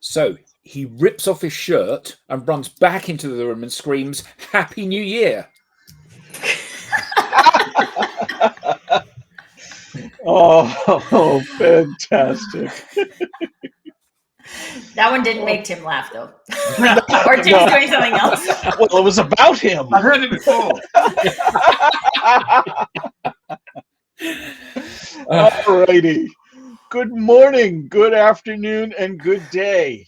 So he rips off his shirt and runs back into the room and screams, "Happy New Year." Oh, fantastic. That one didn't make Tim laugh, though. Or Tim's doing something else. Well, it was about him. I've heard it before. Alrighty. Good morning, good afternoon, and good day.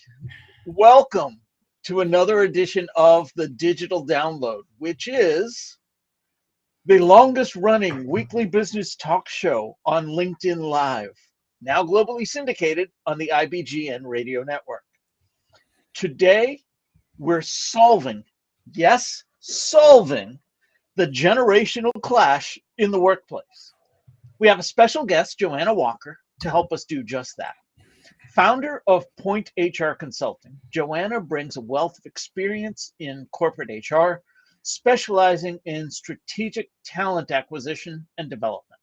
Welcome to another edition of the Digital Download, which is the longest running weekly business talk show on LinkedIn Live, now globally syndicated on the IBGN radio network. Today, we're solving the generational clash in the workplace. We have a special guest, Joanna Walker, to help us do just that. Founder of Point HR Consulting, Joanna brings a wealth of experience in corporate HR, specializing in strategic talent acquisition and development.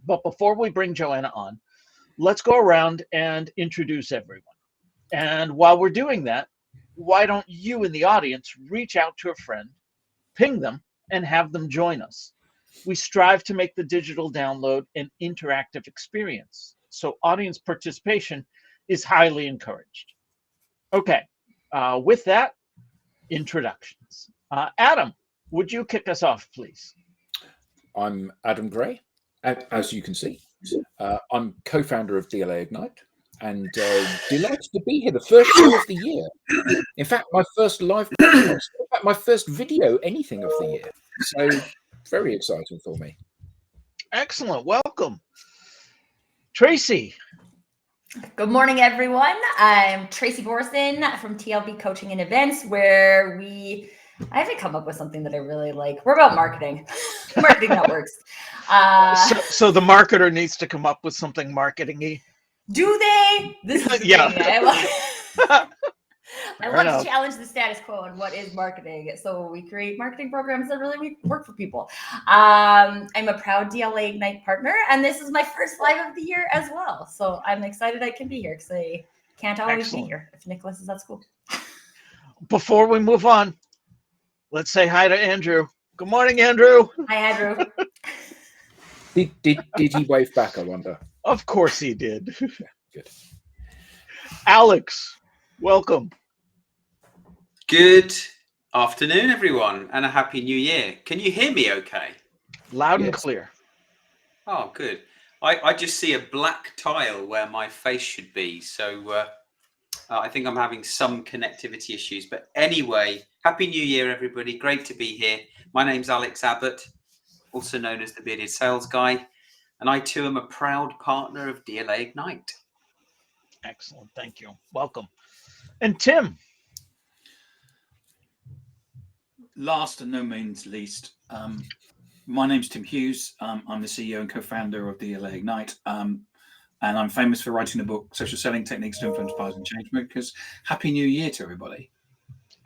But before we bring Joanna on, let's go around and introduce everyone. And while we're doing that, why don't you in the audience reach out to a friend, ping them, and have them join us? We strive to make the digital download an interactive experience, so audience participation is highly encouraged. Okay, with that, introductions. Adam, would you kick us off, please? I'm Adam Gray, as you can see. I'm co-founder of DLA Ignite, and delighted to be here, the first show of the year. In fact, my first live podcast, in fact, my first video anything of the year. So very exciting for me. Excellent, welcome. Tracy. Good morning, everyone. I'm Tracy Borson from TLB Coaching and Events, where I haven't come up with something that I really like. We're about marketing, marketing that works. So the marketer needs to come up with something marketing-y. Do they? This is the Yeah. thing. I want enough. to challenge the status quo on what is marketing. So we create marketing programs that really work for people. I'm a proud DLA Ignite partner, and this is my first live of the year as well. So I'm excited I can be here because I can't always be here if Nicholas is at school. Before we move on, let's say hi to Andrew. Good morning, Andrew. Hi, Andrew. Did he wave back, I wonder? Of course he did. Yeah, good. Alex, welcome. Good afternoon, everyone, and a happy new year. Can you hear me okay? Loud and Yes. clear. Oh, good. I just see a black tile where my face should be. So I think I'm having some connectivity issues. But anyway, happy new year, everybody. Great to be here. My name's Alex Abbott, also known as the Bearded Sales Guy. And I, too, am a proud partner of DLA Ignite. Excellent. Thank you. Welcome. And Tim. Last and no means least, my name's Tim Hughes. I'm the CEO and co-founder of DLA Ignite, and I'm famous for writing the book Social Selling Techniques to Influence Buyers and Change Makers. Happy New Year to everybody.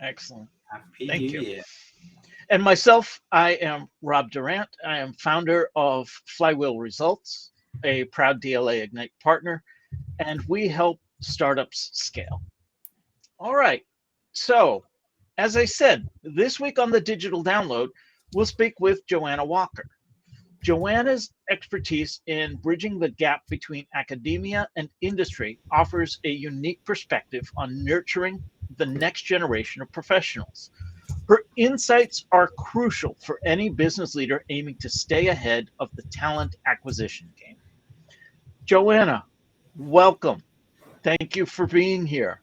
Excellent. Happy Thank New you. Year. And myself, I am Rob Durant. I am founder of Flywheel Results, a proud DLA Ignite partner, and we help startups scale. All right. So, as I said, this week on the Digital Download, we'll speak with Joanna Walker. Joanna's expertise in bridging the gap between academia and industry offers a unique perspective on nurturing the next generation of professionals. Her insights are crucial for any business leader aiming to stay ahead of the talent acquisition game. Joanna, welcome. Thank you for being here.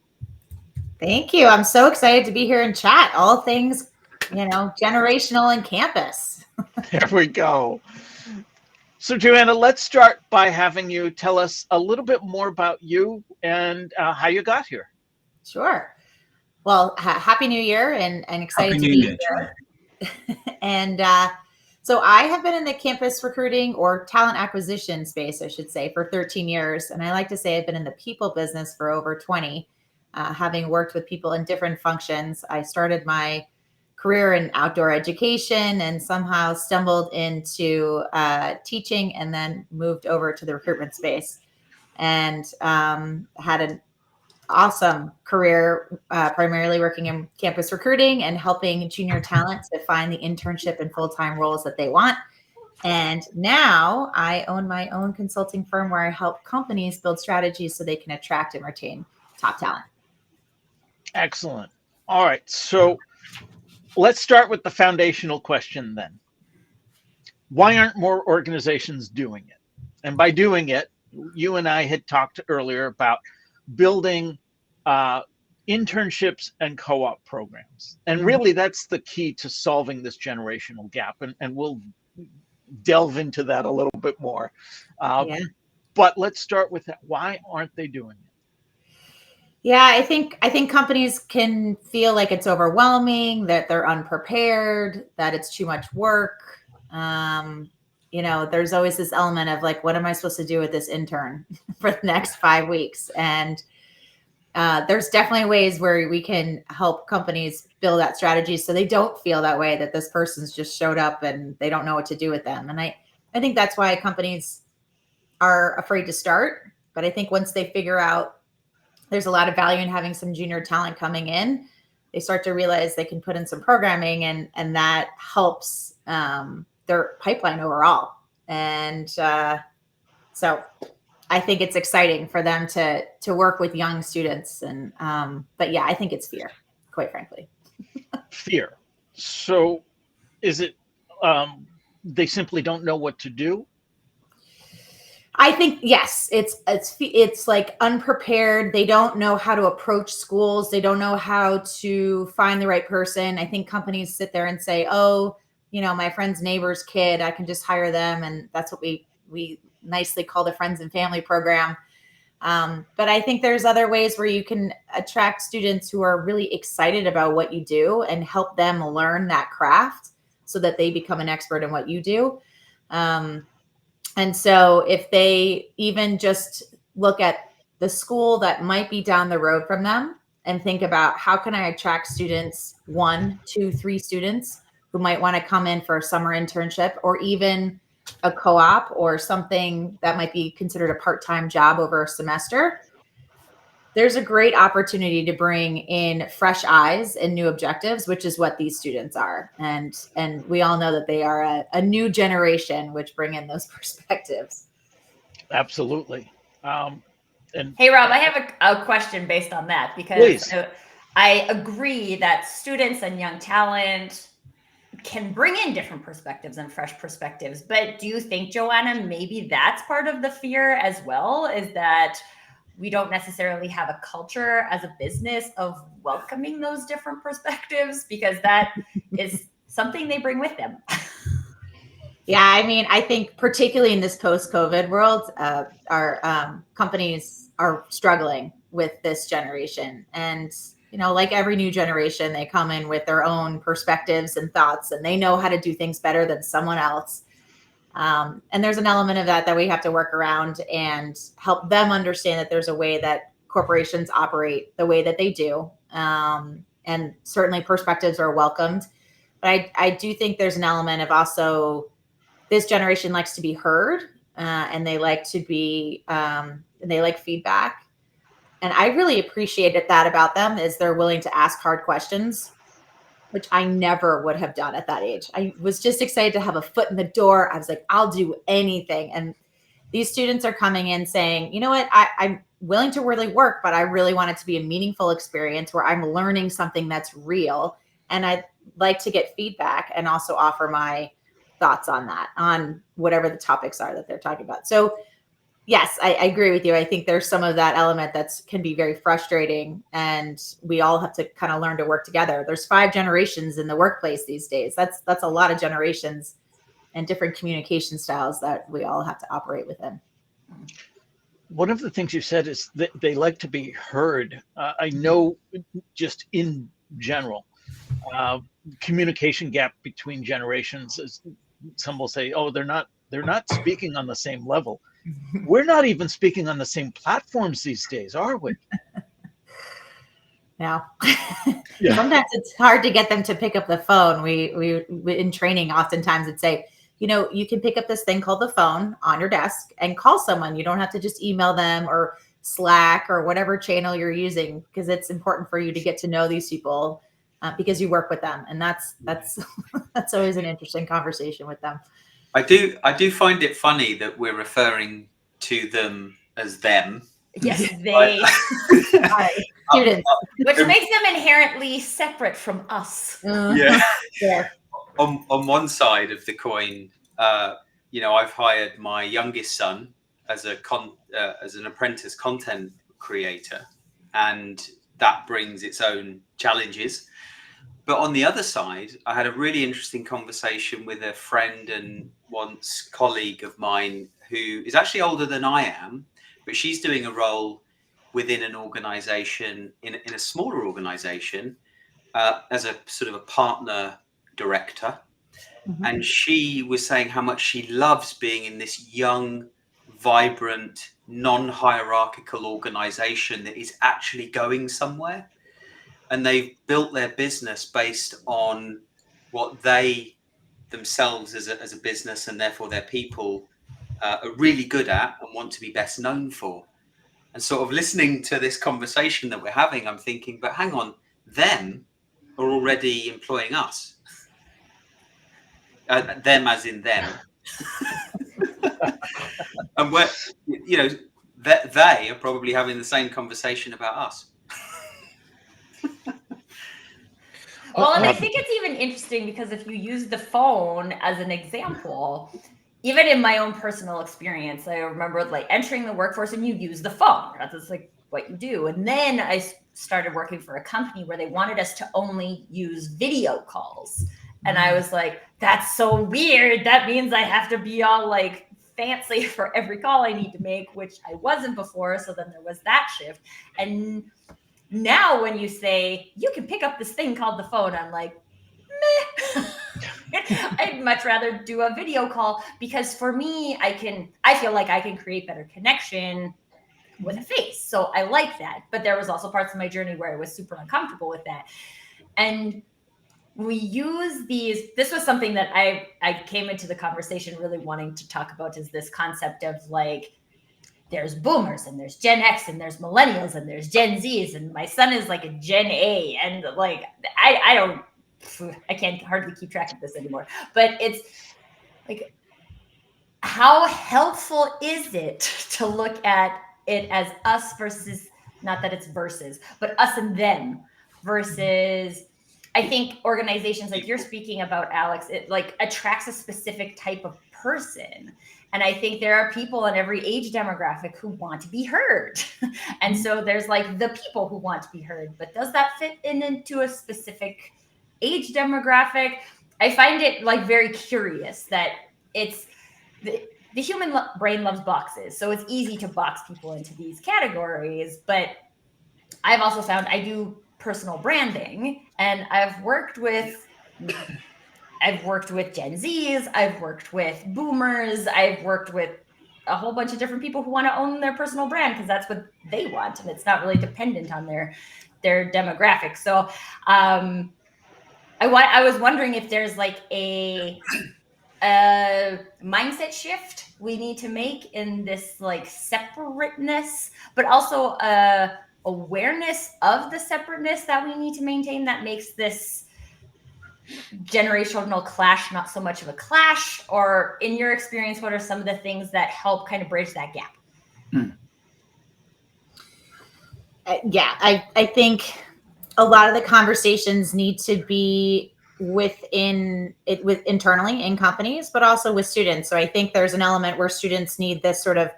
Thank you. I'm so excited to be here and chat all things, generational and campus. There we go. So, Joanna, let's start by having you tell us a little bit more about you and how you got here. Sure. Well, Happy New Year and excited Happy to New be Year, here. And so I have been in the campus recruiting or talent acquisition space, I should say, for 13 years. And I like to say I've been in the people business for over 20, having worked with people in different functions. I started my career in outdoor education and somehow stumbled into teaching and then moved over to the recruitment space and had an awesome career, primarily working in campus recruiting and helping junior talent to find the internship and full-time roles that they want. And now I own my own consulting firm where I help companies build strategies so they can attract and retain top talent. Excellent. All right. So let's start with the foundational question then. Why aren't more organizations doing it? And by doing it, you and I had talked earlier about building internships and co-op programs. And really, that's the key to solving this generational gap. And we'll delve into that a little bit more. But let's start with that. Why aren't they doing it? Yeah, I think companies can feel like it's overwhelming, that they're unprepared, that it's too much work. There's always this element of like, what am I supposed to do with this intern for the next 5 weeks? And there's definitely ways where we can help companies build that strategy so they don't feel that way, that this person's just showed up and they don't know what to do with them. And I think that's why companies are afraid to start. But I think once they figure out there's a lot of value in having some junior talent coming in, they start to realize they can put in some programming and that helps their pipeline overall. And so I think it's exciting for them to work with young students. And but yeah, I think it's fear, quite frankly. Fear. So is it they simply don't know what to do? I think, yes, it's like unprepared. They don't know how to approach schools. They don't know how to find the right person. I think companies sit there and say, oh, my friend's neighbor's kid, I can just hire them. And that's what we nicely call the friends and family program. But I think there's other ways where you can attract students who are really excited about what you do and help them learn that craft so that they become an expert in what you do. And so if they even just look at the school that might be down the road from them and think about how can I attract students, 1, 2, 3 students who might want to come in for a summer internship or even a co-op or something that might be considered a part-time job over a semester, there's a great opportunity to bring in fresh eyes and new objectives, which is what these students are. And we all know that they are a new generation, which bring in those perspectives. Absolutely. Hey, Rob, I have a question based on that, because I agree that students and young talent can bring in different perspectives and fresh perspectives. But do you think, Joanna, maybe that's part of the fear as well, is that we don't necessarily have a culture as a business of welcoming those different perspectives, because that is something they bring with them? Yeah, I mean, I think particularly in this post-COVID world, our companies are struggling with this generation. And, like every new generation, they come in with their own perspectives and thoughts, and they know how to do things better than someone else. And there's an element of that we have to work around and help them understand that there's a way that corporations operate the way that they do. And certainly perspectives are welcomed. But I do think there's an element of also this generation likes to be heard, and they like to be, and they like feedback. And I really appreciated that about them, is they're willing to ask hard questions, which I never would have done at that age. I was just excited to have a foot in the door. I was like, I'll do anything. And these students are coming in saying, you know what, I'm willing to really work, but I really want it to be a meaningful experience where I'm learning something that's real. And I'd like to get feedback and also offer my thoughts on that, on whatever the topics are that they're talking about. So yes, I agree with you. I think there's some of that element that can be very frustrating, and we all have to kind of learn to work together. There's 5 generations in the workplace these days. That's a lot of generations and different communication styles that we all have to operate within. One of the things you said is that they like to be heard. I know, just in general, communication gap between generations is, some will say, oh, they're not speaking on the same level. We're not even speaking on the same platforms these days, are we? No. Yeah. Sometimes it's hard to get them to pick up the phone. We in training oftentimes would say, you can pick up this thing called the phone on your desk and call someone. You don't have to just email them or Slack or whatever channel you're using, because it's important for you to get to know these people because you work with them. And that's that's always an interesting conversation with them. I do find it funny that we're referring to them as them. Yes, they. Students. Which makes them inherently separate from us. Yeah. Yeah. On one side of the coin, I've hired my youngest son as an apprentice content creator, and that brings its own challenges. But on the other side, I had a really interesting conversation with a friend and once colleague of mine who is actually older than I am, but she's doing a role within an organization, in a smaller organization, as a sort of a partner director. Mm-hmm. And she was saying how much she loves being in this young, vibrant, non-hierarchical organization that is actually going somewhere. And they've built their business based on what they themselves as a business, and therefore their people, are really good at and want to be best known for. And sort of listening to this conversation that we're having, I'm thinking, but hang on, them are already employing us. Them as in them. And we're, they are probably having the same conversation about us. Well, and I think it's even interesting because if you use the phone as an example, even in my own personal experience, I remember like entering the workforce and you use the phone. That's like what you do. And then I started working for a company where they wanted us to only use video calls. And I was like, that's so weird. That means I have to be all like fancy for every call I need to make, which I wasn't before. So then there was that shift. And now when you say you can pick up this thing called the phone, I'm like, meh. I'd much rather do a video call because for me, I feel like I can create better connection with a face. So I like that. But there was also parts of my journey where I was super uncomfortable with that. And we use this was something that I came into the conversation really wanting to talk about, is this concept of like, there's boomers and there's Gen X and there's millennials and there's Gen Zs. And my son is like a Gen A. And like, I can't hardly keep track of this anymore, but it's like, how helpful is it to look at it as us versus, not that it's versus, but us and them versus, I think organizations like you're speaking about, Alex, it like attracts a specific type of person. And I think there are people in every age demographic who want to be heard. And so there's like the people who want to be heard, but does that fit into a specific age demographic? I find it like very curious that it's the human brain loves boxes. So it's easy to box people into these categories. But I've also found I do personal branding, and I've worked with Gen Zs, I've worked with boomers, I've worked with a whole bunch of different people who want to own their personal brand because that's what they want, and it's not really dependent on their demographic. So I was wondering if there's like a mindset shift we need to make in this like separateness, but also awareness of the separateness that we need to maintain that makes this generational clash not so much of a clash. Or in your experience, what are some of the things that help kind of bridge that gap? I think a lot of the conversations need to be internally in companies, but also with students. So I think there's an element where students need this sort of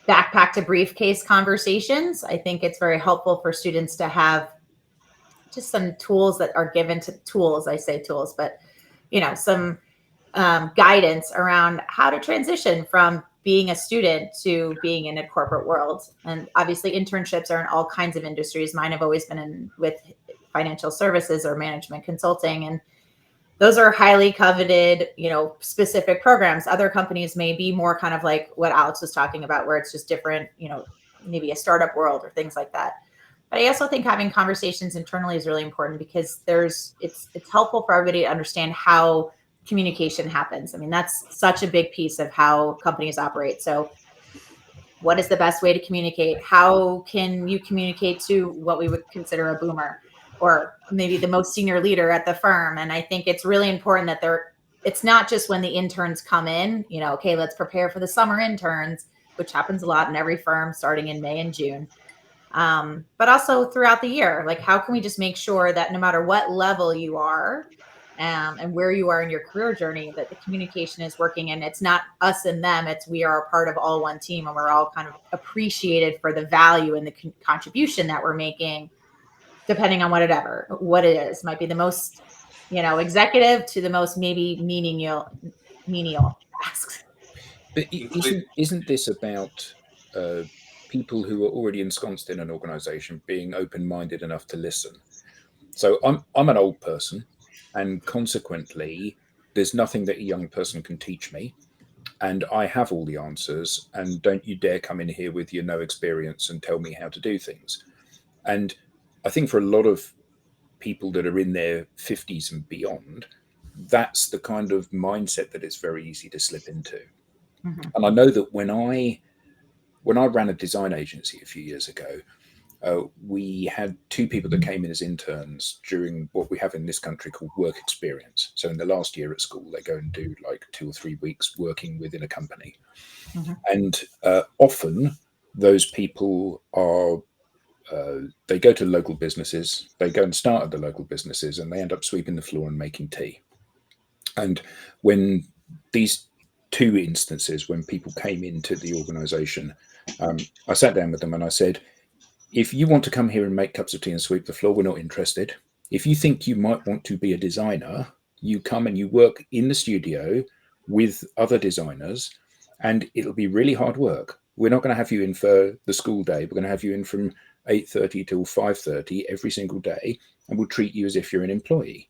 backpack to briefcase conversations. I think it's very helpful for students to have just some tools that are given to tools. I say tools, but some guidance around how to transition from being a student to being in a corporate world. And obviously internships are in all kinds of industries. Mine have always been with financial services or management consulting. And those are highly coveted, specific programs. Other companies may be more kind of like what Alex was talking about, where it's just different, maybe a startup world or things like that. But I also think having conversations internally is really important because it's helpful for everybody to understand how communication happens. I mean, that's such a big piece of how companies operate. So what is the best way to communicate? How can you communicate to what we would consider a boomer, or maybe the most senior leader at the firm? And I think it's really important that it's not just when the interns come in, okay, let's prepare for the summer interns, which happens a lot in every firm starting in May and June. But also throughout the year, like how can we just make sure that no matter what level you are and where you are in your career journey, that the communication is working, and it's not us and them, it's we are a part of all one team, and we're all kind of appreciated for the value and the contribution that we're making, depending on what it is. Might be the most, executive to the most maybe menial tasks. But isn't this about people who are already ensconced in an organization being open-minded enough to listen? So I'm an old person, and consequently, there's nothing that a young person can teach me, and I have all the answers. And don't you dare come in here with your no experience and tell me how to do things. And I think for a lot of people that are in their 50s and beyond, that's the kind of mindset that it's very easy to slip into. Mm-hmm. And I know that when I ran a design agency a few years ago, we had two people that came in as interns during what we have in this country called work experience. So in the last year at school, they go and do like 2 or 3 weeks working within a company. Mm-hmm. And often those people are, they go to local businesses, they go and start at the local businesses, and they end up sweeping the floor and making tea. And when these two instances, when people came into the organization, I sat down with them and I said, if you want to come here and make cups of tea and sweep the floor, we're not interested. If you think you might want to be a designer, you come and you work in the studio with other designers, and it'll be really hard work. We're not going to have you in for the school day. We're going to have you in from 8:30 till 5:30 every single day, and we'll treat you as if you're an employee.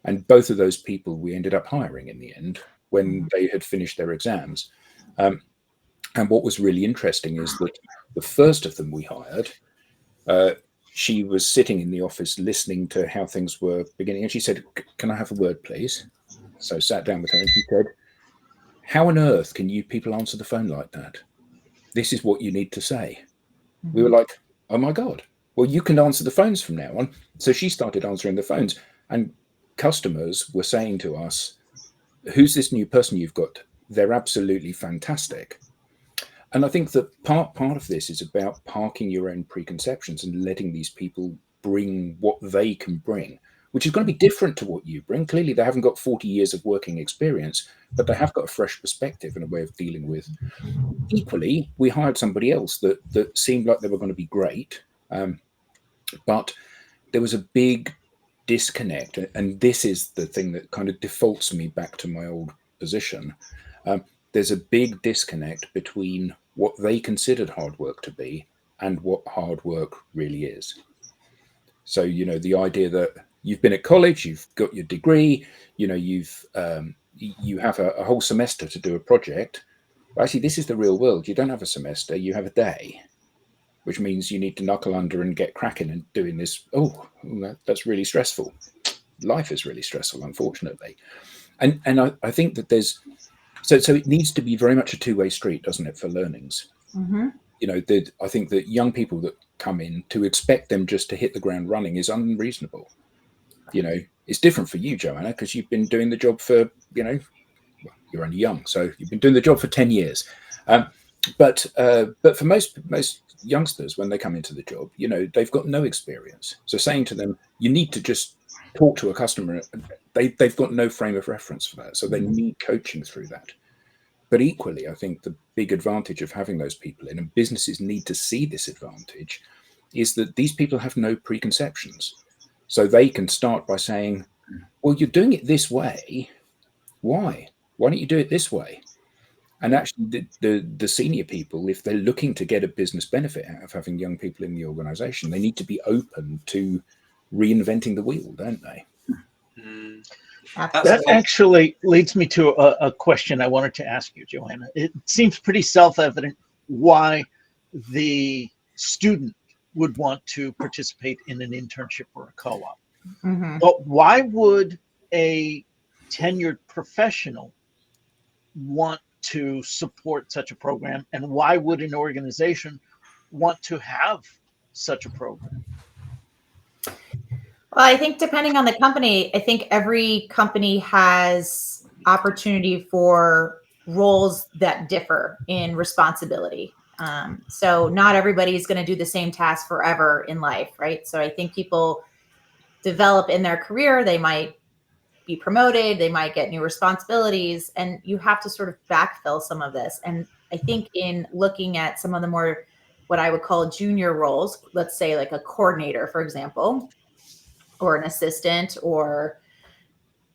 And both of those people we ended up hiring in the end when they had finished their exams. And what was really interesting is that the first of them we hired, she was sitting in the office listening to how things were beginning, and she said, "Can I have a word, please?" So I sat down with her and she said, "How on earth can you people answer the phone like that? This is what you need to say." We were like, "Oh my God, well, you can answer the phones from now on." So she started answering the phones, and customers were saying to us, "Who's this new person you've got? They're absolutely fantastic." And I think that part of this is about parking your own preconceptions and letting these people bring what they can bring, which is going to be different to what you bring. Clearly, they haven't got 40 years of working experience, but they have got a fresh perspective and a way of dealing with. Equally, we hired somebody else that seemed like they were going to be great, but there was a big disconnect. And this is the thing that kind of defaults me back to my old position. There's a big disconnect between what they considered hard work to be and what hard work really is. So, the idea that you've been at college, you've got your degree, you have a whole semester to do a project. But actually, this is the real world. You don't have a semester, you have a day, which means you need to knuckle under and get cracking and doing this. Oh, that's really stressful. Life is really stressful, unfortunately. And I think that there's, so it needs to be very much a two-way street, doesn't it, for learnings? Mm-hmm. I think that young people that come in, to expect them just to hit the ground running is unreasonable. It's different for you, Joanna, because you've been doing the job for, well, you're only young, so you've been doing the job for 10 years. But for most youngsters, when they come into the job, they've got no experience. So saying to them, you need to just talk to a customer, they've got no frame of reference for that. So they need coaching through that. But equally, I think the big advantage of having those people in, and businesses need to see this advantage, is that these people have no preconceptions. So they can start by saying, well, you're doing it this way. Why? Why don't you do it this way? And actually, the senior people, if they're looking to get a business benefit out of having young people in the organization, they need to be open to reinventing the wheel, don't they? That actually leads me to a question I wanted to ask you, Joanna. It seems pretty self-evident why the student would want to participate in an internship or a co-op. Mm-hmm. But why would a tenured professional want to support such a program, and why would an organization want to have such a program? Well, I think depending on the company, I think every company has opportunity for roles that differ in responsibility. So not everybody is going to do the same task forever in life, right? So I think people develop in their career. They might be promoted, they might get new responsibilities, and you have to sort of backfill some of this. And I think in looking at some of the more, what I would call junior roles, let's say like a coordinator, for example, or an assistant, or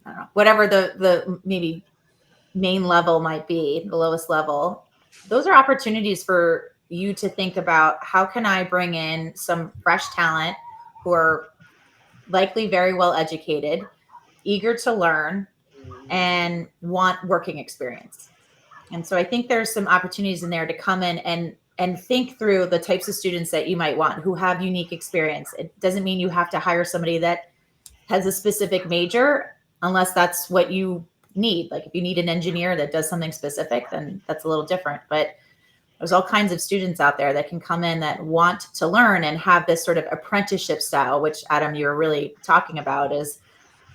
I don't know, whatever the maybe main level might be, the lowest level, those are opportunities for you to think about, how can I bring in some fresh talent who are likely very well educated, eager to learn, and want working experience. And so I think there's some opportunities in there to come in and think through the types of students that you might want who have unique experience. It doesn't mean you have to hire somebody that has a specific major unless that's what you need. Like if you need an engineer that does something specific, then that's a little different. But there's all kinds of students out there that can come in that want to learn and have this sort of apprenticeship style, which Adam, you're really talking about, is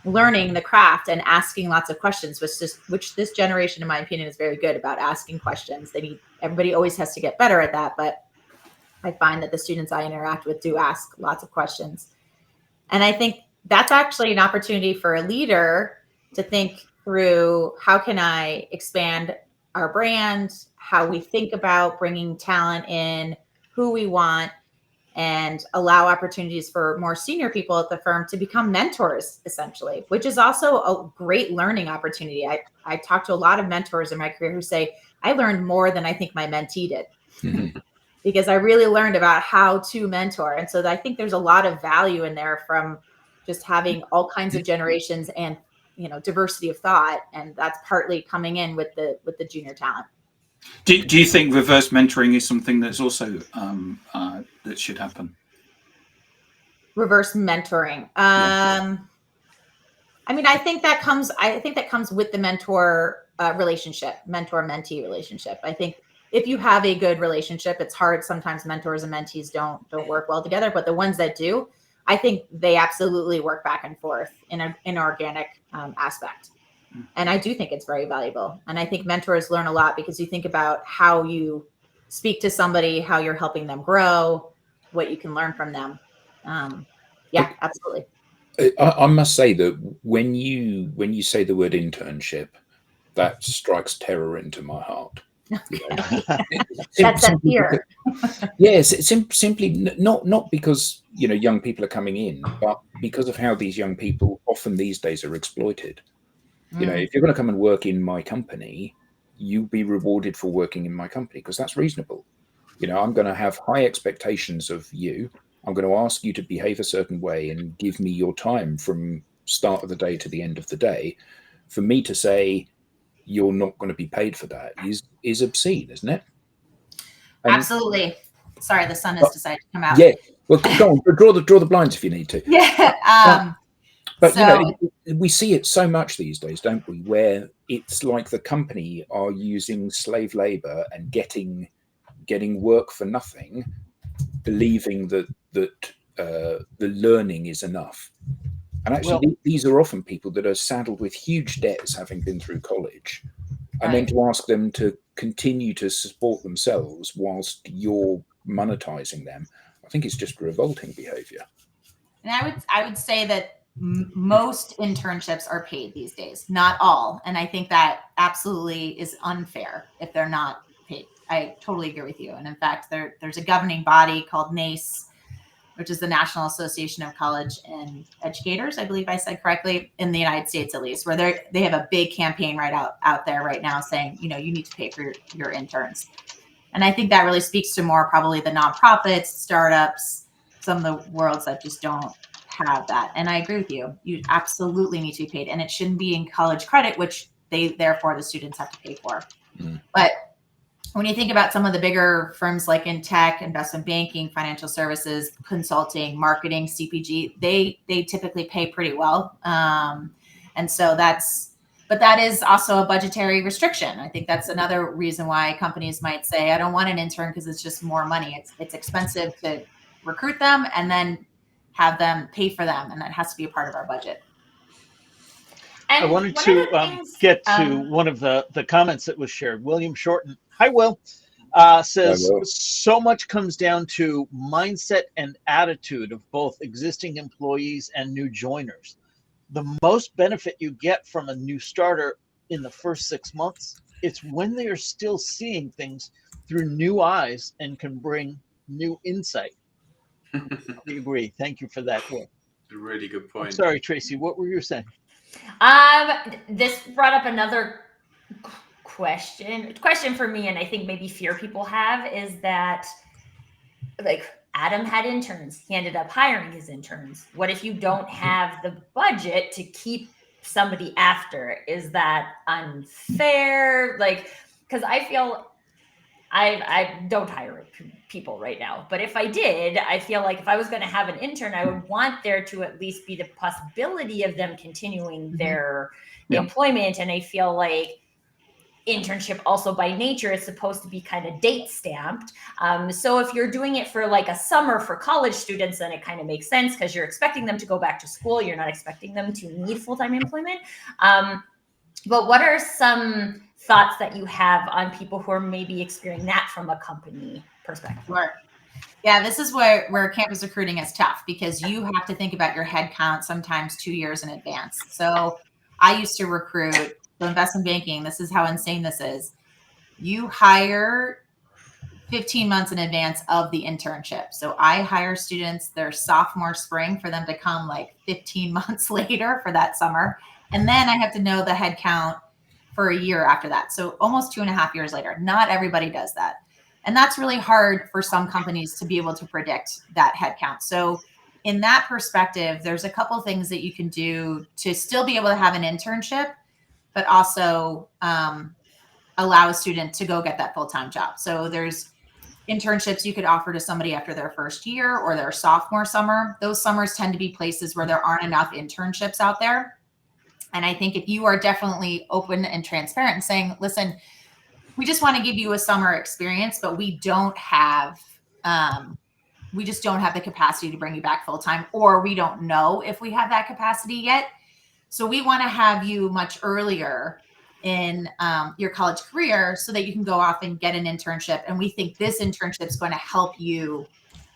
learning the craft and asking lots of questions, which this generation, in my opinion, is very good about asking questions. Everybody always has to get better at that. But I find that the students I interact with do ask lots of questions. And I think that's actually an opportunity for a leader to think through, how can I expand our brand, how we think about bringing talent in, who we want, and allow opportunities for more senior people at the firm to become mentors, essentially, which is also a great learning opportunity. I talked to a lot of mentors in my career who say, I learned more than I think my mentee did. Mm-hmm. Because I really learned about how to mentor. And so I think there's a lot of value in there from just having all kinds of generations and, diversity of thought. And that's partly coming in with the junior talent. Do you think reverse mentoring is something that's also that should happen? Reverse mentoring. I mean, I think that comes with the mentor-mentee relationship. I think if you have a good relationship, it's hard. Sometimes mentors and mentees don't work well together, but the ones that do, I think they absolutely work back and forth in an organic aspect. And I do think it's very valuable. And I think mentors learn a lot because you think about how you speak to somebody, how you're helping them grow, what you can learn from them. Yeah, absolutely. I must say that when you say the word internship, that strikes terror into my heart. That's a fear. Yes, it's simply not because young people are coming in, but because of how these young people often these days are exploited. If you're going to come and work in my company, you'll be rewarded for working in my company because that's reasonable. I'm going to have high expectations of you. I'm going to ask you to behave a certain way and give me your time from start of the day to the end of the day. For me to say you're not going to be paid for that is obscene, isn't it? And absolutely. Sorry, the sun has decided to come out. Yeah. Well, go on. Draw the blinds if you need to. Yeah. But we see it so much these days, don't we? Where it's like the company are using slave labor and getting work for nothing, believing that the learning is enough. And actually, these are often people that are saddled with huge debts, having been through college, and then to ask them to continue to support themselves whilst you're monetizing them, I think it's just revolting behavior. And I would say that most internships are paid these days, not all. And I think that absolutely is unfair if they're not paid. I totally agree with you. And in fact, there's a governing body called NACE, which is the National Association of College and Educators, I believe I said correctly, in the United States at least, where they have a big campaign out there right now saying, you need to pay for your interns. And I think that really speaks to more probably the nonprofits, startups, some of the worlds that just don't have that. And I agree with you. You absolutely need to be paid. And it shouldn't be in college credit, which therefore the students have to pay for. Mm. But when you think about some of the bigger firms like in tech, investment banking, financial services, consulting, marketing, CPG, they typically pay pretty well. And so that's But that is also a budgetary restriction. I think that's another reason why companies might say, I don't want an intern because it's just more money. It's expensive to recruit them and then have them pay for them. And that has to be a part of our budget. I wanted to get to one of the comments that was shared. William Shorten, hi Will, says, Hi, Will. so much comes down to mindset and attitude of both existing employees and new joiners. The most benefit you get from a new starter in the first 6 months, it's when they are still seeing things through new eyes and can bring new insight. I agree. Thank you for that, Will. A really good point. I'm sorry, Tracy, what were you saying? This brought up another question for me, and I think maybe fear people have is that, like, Adam had interns. He ended up hiring his interns. What if you don't have the budget to keep somebody after? Is that unfair? Like, because I feel I don't hire people right now, but if I did, I feel like if I was going to have an intern, I would want there to at least be the possibility of them continuing their employment. And I feel like internship also by nature is supposed to be kind of date stamped. So if you're doing it for like a summer for college students, then it kind of makes sense because you're expecting them to go back to school. You're not expecting them to need full-time employment. But what are some thoughts that you have on people who are maybe experiencing that from a company perspective? Sure. Yeah, this is where campus recruiting is tough because you have to think about your head count sometimes 2 years in advance. So I used to recruit, so investment banking, this is how insane this is. You hire 15 months in advance of the internship. So I hire students their sophomore spring for them to come like 15 months later for that summer. And then I have to know the head count for a year after that. So almost 2.5 years later. Not everybody does that. And that's really hard for some companies to be able to predict that head count. So in that perspective, there's a couple things that you can do to still be able to have an internship, but also allow a student to go get that full-time job. So there's internships you could offer to somebody after their first year or their sophomore summer. Those summers tend to be places where there aren't enough internships out there. And I think if you are definitely open and transparent and saying, listen, we just want to give you a summer experience, but we don't have, we just don't have the capacity to bring you back full time, or we don't know if we have that capacity yet. So we want to have you much earlier in your college career so that you can go off and get an internship. And we think this internship is going to help you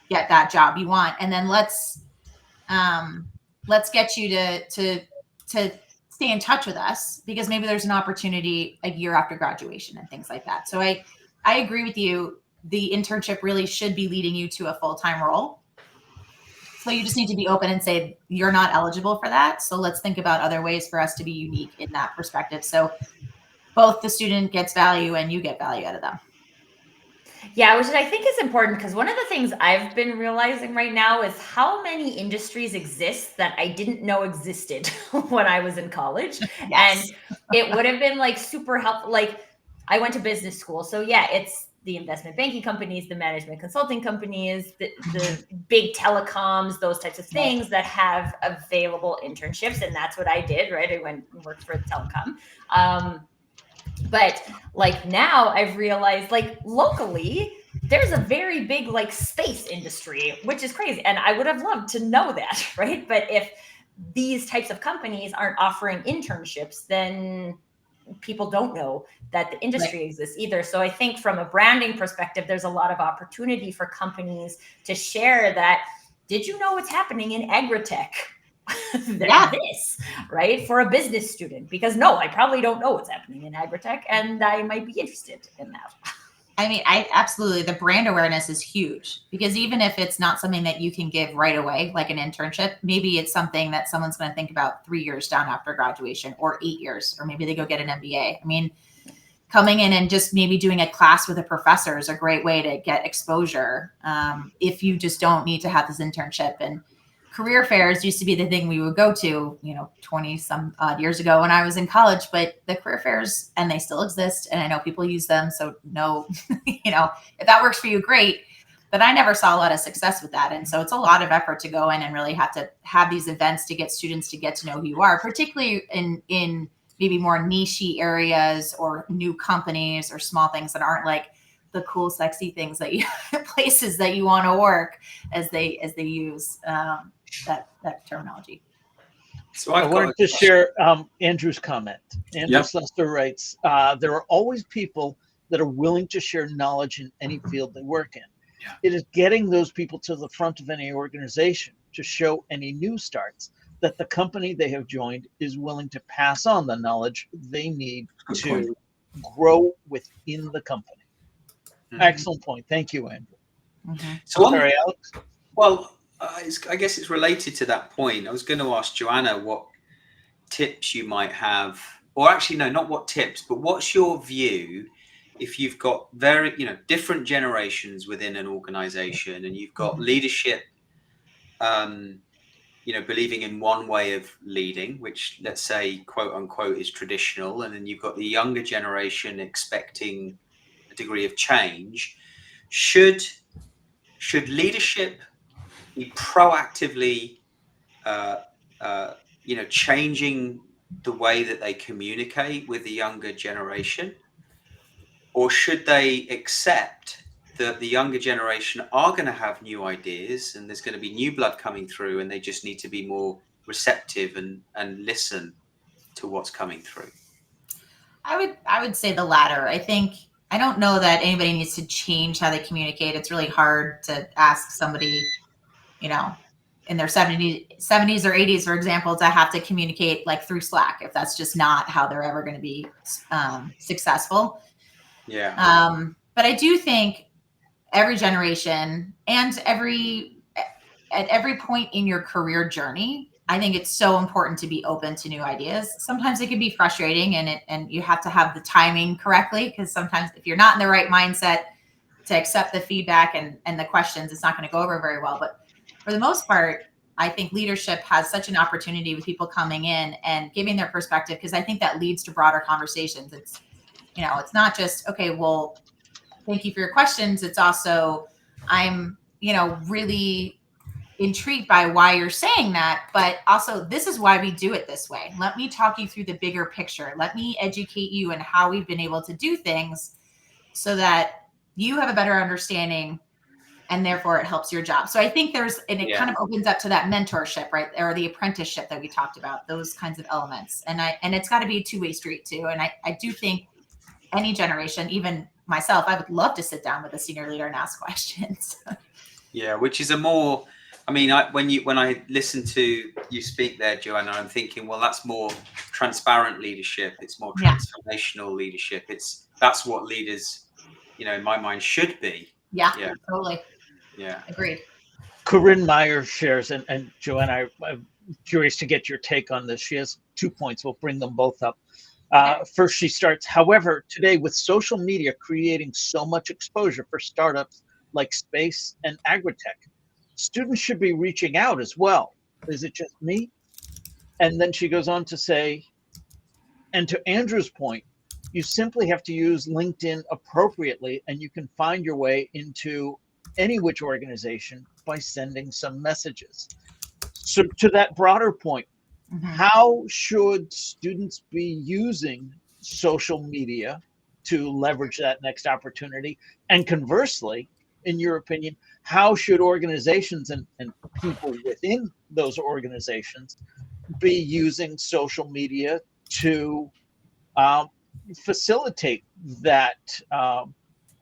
get that job you want. And then let's get you to stay in touch with us because maybe there's an opportunity a year after graduation and things like that. So I agree with you. The internship really should be leading you to a full-time role. So you just need to be open and say, you're not eligible for that. So let's think about other ways for us to be unique in that perspective. So both the student gets value and you get value out of them. Yeah, which I think is important because one of the things I've been realizing right now is how many industries exist that I didn't know existed when I was in college. Yes. And it would have been like super helpful. Like I went to business school. So yeah, it's the investment banking companies, the management consulting companies, the big telecoms, those types of things that have available internships. And that's what I did, right? I went and worked for the telecom. But like now I've realized like locally, there's a very big like space industry, which is crazy. And I would have loved to know that, right? But if these types of companies aren't offering internships, then people don't know that the industry exists either. So I think from a branding perspective, there's a lot of opportunity for companies to share that. Did you know what's happening in agritech? This, right? For a business student, because no, I probably don't know what's happening in agritech and I might be interested in that. I mean, absolutely. The brand awareness is huge because even if it's not something that you can give right away, like an internship, maybe it's something that someone's going to think about 3 years down after graduation or 8 years, or maybe they go get an MBA. I mean, coming in and just maybe doing a class with a professor is a great way to get exposure if you just don't need to have this internship. And career fairs used to be the thing we would go to, 20 some odd years ago when I was in college, but the career fairs, and they still exist. And I know people use them. So no, if that works for you, great. But I never saw a lot of success with that. And so it's a lot of effort to go in and really have to have these events to get students to get to know who you are, particularly in maybe more niche-y areas or new companies or small things that aren't like the cool, sexy things that you places that you want to work as they use that terminology. So I I've wanted got to share Andrew's comment. Andrew Yep. Slester writes, there are always people that are willing to share knowledge in any field they work in. Yeah. It is getting those people to the front of any organization to show any new starts that the company they have joined is willing to pass on the knowledge they need Good to point. grow within the company. Mhm. Excellent point. Thank you, Andrew. Mm-hmm. So Sorry, Alex. well, I guess it's related to that point. I was going to ask Joanna what tips you might have, or actually, no, not what tips, but what's your view if you've got very, different generations within an organization, and you've got leadership, believing in one way of leading, which, let's say, quote unquote, is traditional, and then you've got the younger generation expecting a degree of change. Should leadership be proactively, changing the way that they communicate with the younger generation, or should they accept that the younger generation are going to have new ideas and there's going to be new blood coming through, and they just need to be more receptive and listen to what's coming through? I would say the latter. I don't know that anybody needs to change how they communicate. It's really hard to ask somebody, in their 70s or 80s, for example, to have to communicate like through Slack if that's just not how they're ever going to be successful. Yeah. But I do think every generation and at every point in your career journey, I think it's so important to be open to new ideas. Sometimes it can be frustrating, and you have to have the timing correctly, because sometimes if you're not in the right mindset to accept the feedback and the questions, it's not going to go over very well. But for the most part, I think leadership has such an opportunity with people coming in and giving their perspective, because I think that leads to broader conversations. It's not just, okay, well, thank you for your questions. It's also, I'm, really intrigued by why you're saying that, but also this is why we do it this way. Let me talk you through the bigger picture. Let me educate you in how we've been able to do things so that you have a better understanding, and therefore it helps your job. So I think it kind of opens up to that mentorship, right? Or the apprenticeship that we talked about, those kinds of elements. And it's got to be a two-way street too. And I do think any generation, even myself, I would love to sit down with a senior leader and ask questions. Yeah, which is when I listen to you speak there, Joanna, I'm thinking, well, that's more transparent leadership. It's more transformational leadership. That's what leaders, in my mind, should be. Yeah, Yeah. totally. Yeah. Agreed. Corinne Meyer shares, and Joanna, I'm curious to get your take on this. She has 2 points. We'll bring them both up. First, she starts, however, today with social media creating so much exposure for startups like space and agritech, students should be reaching out as well. Is it just me? And then she goes on to say, and to Andrew's point, you simply have to use LinkedIn appropriately, and you can find your way into any which organization by sending some messages. So to that broader point, how should students be using social media to leverage that next opportunity? And conversely, in your opinion, how should organizations and people within those organizations be using social media to facilitate that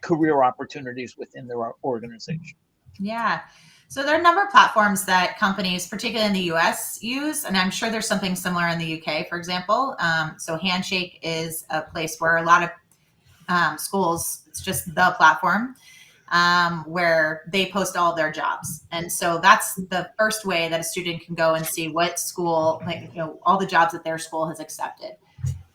career opportunities within their organization? Yeah. So there are a number of platforms that companies, particularly in the US, use, and I'm sure there's something similar in the UK, for example. So Handshake is a place where a lot of schools, it's just the platform where they post all their jobs. And so that's the first way that a student can go and see what school, all the jobs that their school has accepted.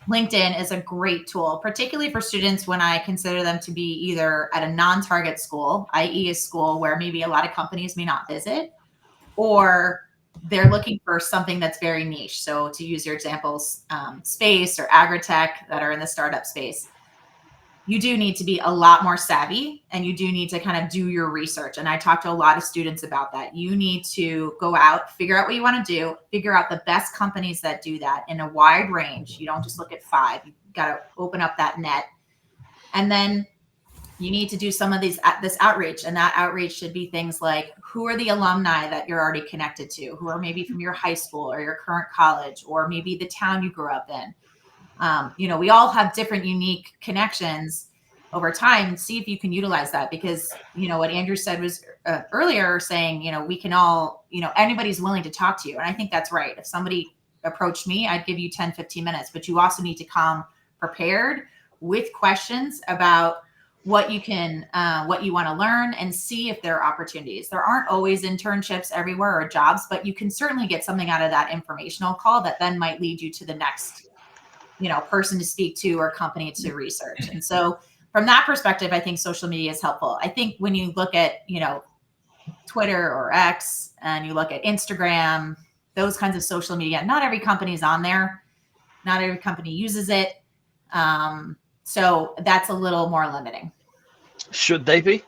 LinkedIn is a great tool, particularly for students when I consider them to be either at a non-target school, i.e. a school where maybe a lot of companies may not visit, or they're looking for something that's very niche. So to use your examples, space or agritech that are in the startup space. you do need to be a lot more savvy, and you do need to kind of do your research. And I talk to a lot of students about that. You need to go out, figure out what you want to do, figure out the best companies that do that in a wide range. You don't just look at 5. You got to open up that net. And then you need to do some of this outreach, and that outreach should be things like, who are the alumni that you're already connected to, who are maybe from your high school or your current college, or maybe the town you grew up in. We all have different unique connections over time. See if you can utilize that, because, what Andrew said was earlier, saying, we can all, anybody's willing to talk to you. And I think that's right. If somebody approached me, I'd give you 10, 15 minutes, but you also need to come prepared with questions about what you want to learn, and see if there are opportunities. There aren't always internships everywhere or jobs, but you can certainly get something out of that informational call that then might lead you to the next person to speak to or company to research. And so from that perspective, I think social media is helpful. I think when you look at, Twitter or X, and you look at Instagram, those kinds of social media, not every company is on there. Not every company uses it. So that's a little more limiting. Should they be?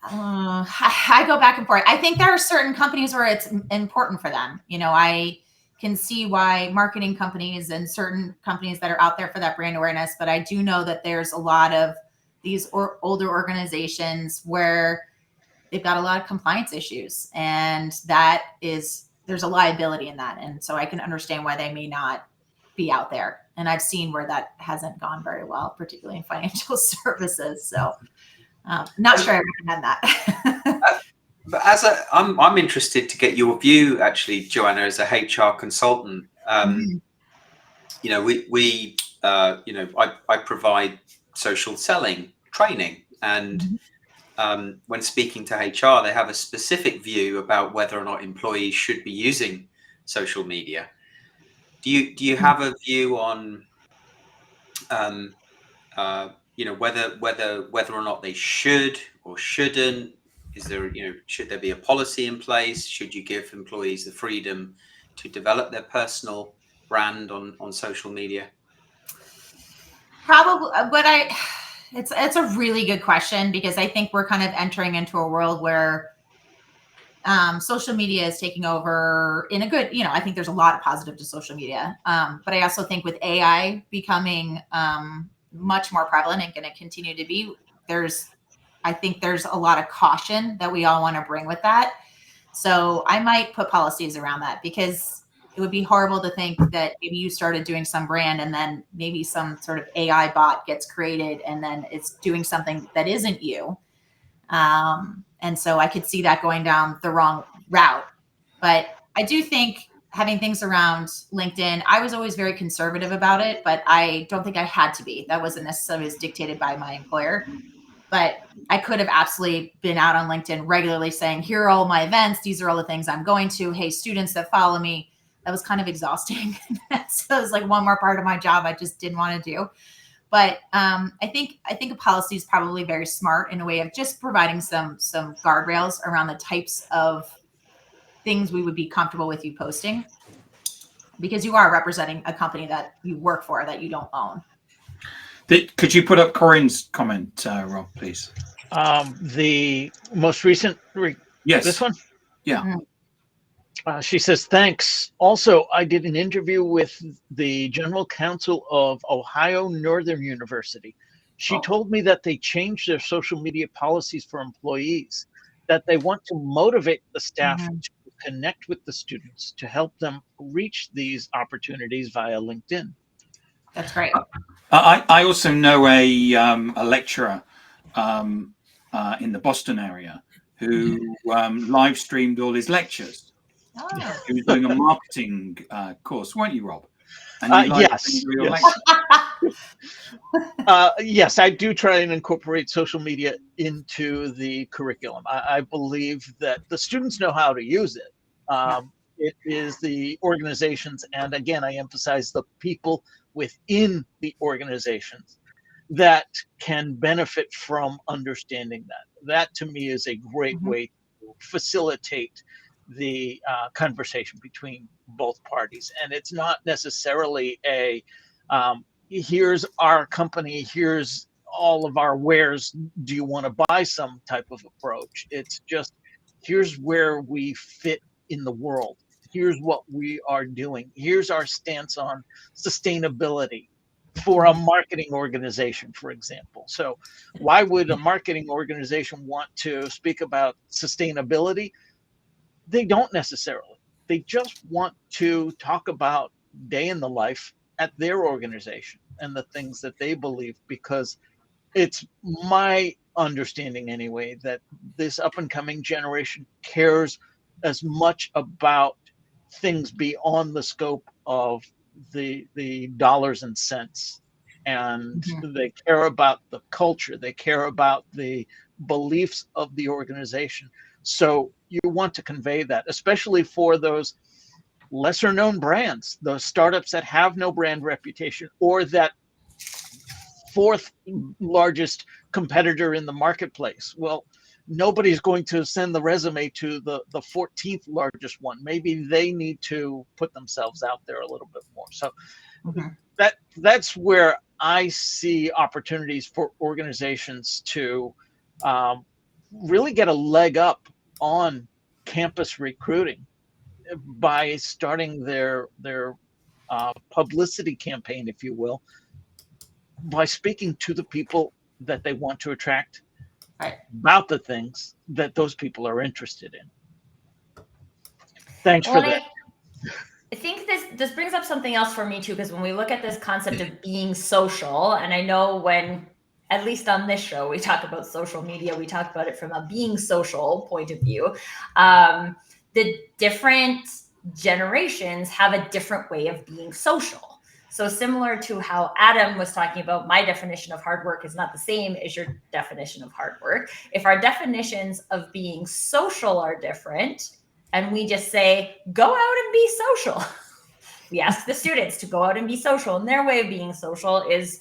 I go back and forth. I think there are certain companies where it's important for them. I can see why marketing companies and certain companies that are out there for that brand awareness, but I do know that there's a lot of these older organizations where they've got a lot of compliance issues, and there's a liability in that. And so I can understand why they may not be out there. And I've seen where that hasn't gone very well, particularly in financial services. So not sure I recommend that. But I'm interested to get your view, actually, Joanna, as a HR consultant. I provide social selling training, and when speaking to HR, they have a specific view about whether or not employees should be using social media. Do you have a view on whether or not they should or shouldn't? Is there, should there be a policy in place? Should you give employees the freedom to develop their personal brand on social media? Probably, but it's a really good question, because I think we're kind of entering into a world where social media is taking over in a good, I think there's a lot of positive to social media. But I also think with AI becoming much more prevalent and going to continue to be, I think there's a lot of caution that we all want to bring with that. So I might put policies around that, because it would be horrible to think that maybe you started doing some brand and then maybe some sort of AI bot gets created and then it's doing something that isn't you. And so I could see that going down the wrong route. But I do think having things around LinkedIn, I was always very conservative about it, but I don't think I had to be. That wasn't necessarily as dictated by my employer. But I could have absolutely been out on LinkedIn regularly saying, here are all my events. These are all the things I'm going to. Hey, students that follow me. That was kind of exhausting. So it was like one more part of my job I just didn't want to do. But I think a policy is probably very smart in a way of just providing some guardrails around the types of things we would be comfortable with you posting, because you are representing a company that you work for that you don't own. Could you put up Corinne's comment, Rob, please? The most recent, yes, this one? Yeah. Mm-hmm. She says, thanks. Also, I did an interview with the general counsel of Ohio Northern University. She told me that they changed their social media policies for employees, that they want to motivate the staff to connect with the students to help them reach these opportunities via LinkedIn. That's great. I also know a lecturer in the Boston area who live streamed all his lectures. Oh. He was doing a marketing course, weren't you, Rob? And you yes. Yes, I do try and incorporate social media into the curriculum. I believe that the students know how to use it. It is the organizations, and again, I emphasize the people within the organizations that can benefit from understanding that. That, to me, is a great way to facilitate the conversation between both parties. And it's not necessarily a here's our company, here's all of our wares. Do you want to buy some type of approach? It's just, here's where we fit in the world. Here's what we are doing. Here's our stance on sustainability for a marketing organization, for example. So why would a marketing organization want to speak about sustainability? They don't necessarily. They just want to talk about day in the life at their organization and the things that they believe, because it's my understanding anyway that this up and coming generation cares as much about things beyond the scope of the dollars and cents, and they care about the culture, they care about the beliefs of the organization. So you want to convey that, especially for those lesser known brands, those startups that have no brand reputation, or that fourth largest competitor in the marketplace. Well, nobody's going to send the resume to the 14th largest one. Maybe they need to put themselves out there a little bit more. So that's where I see opportunities for organizations to really get a leg up on campus recruiting by starting their publicity campaign, if you will, by speaking to the people that they want to attract about the things that those people are interested in. Thanks for that. I think this brings up something else for me too, because when we look at this concept of being social, and I know when, at least on this show, we talk about social media, we talk about it from a being social point of view. The different generations have a different way of being social. So similar to how Adam was talking about, my definition of hard work is not the same as your definition of hard work. If our definitions of being social are different, and we just say, go out and be social. We ask the students to go out and be social, and their way of being social is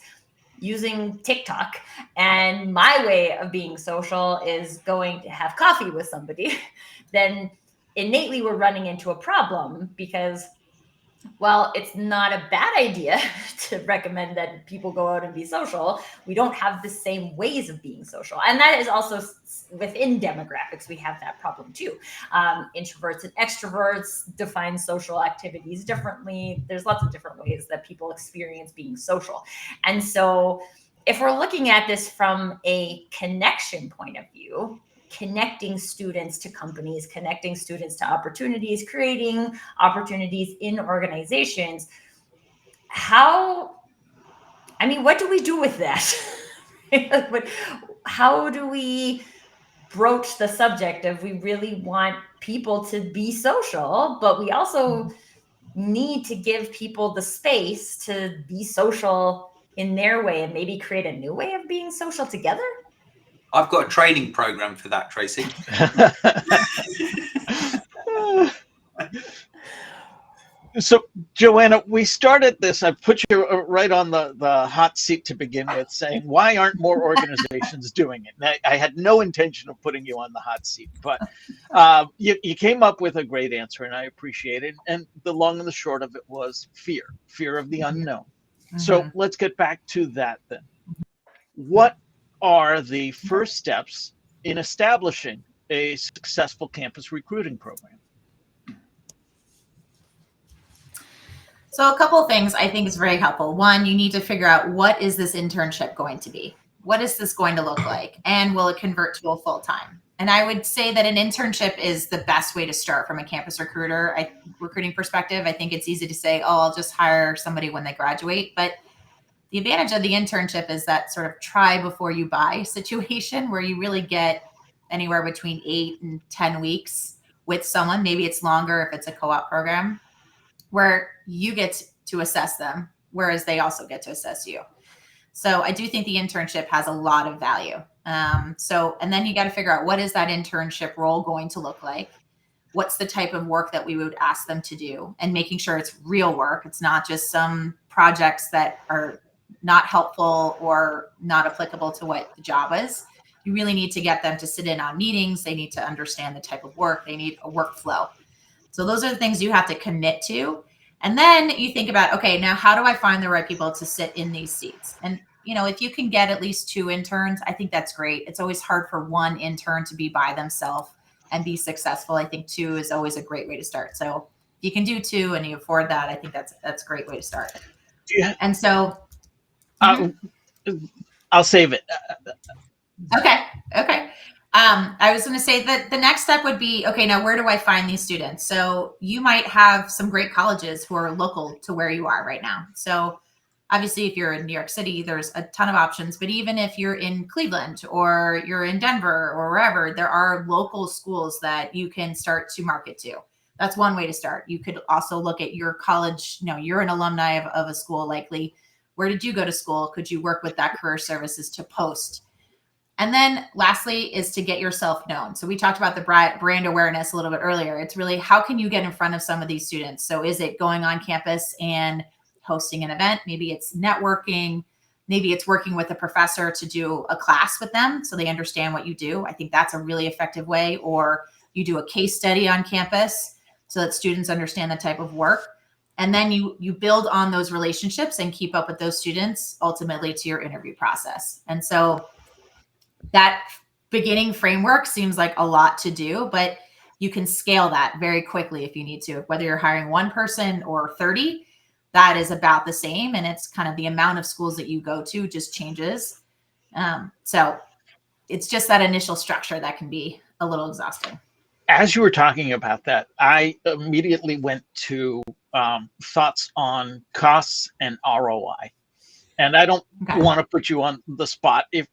using TikTok. And my way of being social is going to have coffee with somebody. Then innately we're running into a problem, because well, it's not a bad idea to recommend that people go out and be social. We don't have the same ways of being social. And that is also within demographics, we have that problem too. Introverts and extroverts define social activities differently. There's lots of different ways that people experience being social. And so if we're looking at this from a connection point of view, connecting students to companies, connecting students to opportunities, creating opportunities in organizations. What do we do with that? How do we broach the subject of, we really want people to be social, but we also need to give people the space to be social in their way and maybe create a new way of being social together? I've got a training program for that, Tracy. So, Joanna, we started this. I put you right on the hot seat to begin with, saying, why aren't more organizations doing it? And I had no intention of putting you on the hot seat, but you came up with a great answer, and I appreciate it. And the long and the short of it was fear of the unknown. So let's get back to that then. What are the first steps in establishing a successful campus recruiting program? So a couple of things I think is very helpful. One, you need to figure out, what is this internship going to be? What is this going to look like? And will it convert to a full-time? And I would say that an internship is the best way to start from a campus recruiting perspective. I think it's easy to say, oh, I'll just hire somebody when they graduate. But the advantage of the internship is that sort of try before you buy situation, where you really get anywhere between 8 and 10 weeks with someone. Maybe it's longer if it's a co-op program, where you get to assess them, whereas they also get to assess you. So I do think the internship has a lot of value. And then you got to figure out, what is that internship role going to look like? What's the type of work that we would ask them to do? And making sure it's real work. It's not just some projects that are not helpful or not applicable to what the job is. You really need to get them to sit in on meetings. They need to understand the type of work. They need a workflow. So those are the things you have to commit to. And then you think about, okay, now how do I find the right people to sit in these seats? And, if you can get at least 2 interns, I think that's great. It's always hard for one intern to be by themselves and be successful. I think 2 is always a great way to start. So if you can do 2 and you afford that, I think that's a great way to start. Yeah. And so I'll save it. Okay. I was going to say that the next step would be, okay, now where do I find these students? So you might have some great colleges who are local to where you are right now. So obviously, if you're in New York City, there's a ton of options. But even if you're in Cleveland or you're in Denver or wherever, there are local schools that you can start to market to. That's one way to start. You could also look at your college. You're an alumni of a school likely. Where did you go to school? Could you work with that career services to post? And then lastly is to get yourself known. So we talked about the brand awareness a little bit earlier. It's really, how can you get in front of some of these students? So is it going on campus and hosting an event? Maybe it's networking. Maybe it's working with a professor to do a class with them so they understand what you do. I think that's a really effective way. Or you do a case study on campus so that students understand the type of work. And then you build on those relationships and keep up with those students ultimately to your interview process. And so that beginning framework seems like a lot to do, but you can scale that very quickly if you need to. Whether you're hiring 1 person or 30, that is about the same. And it's kind of the amount of schools that you go to just changes. So it's just that initial structure that can be a little exhausting. As you were talking about that, I immediately went to thoughts on costs and ROI. And I don't want to put you on the spot. If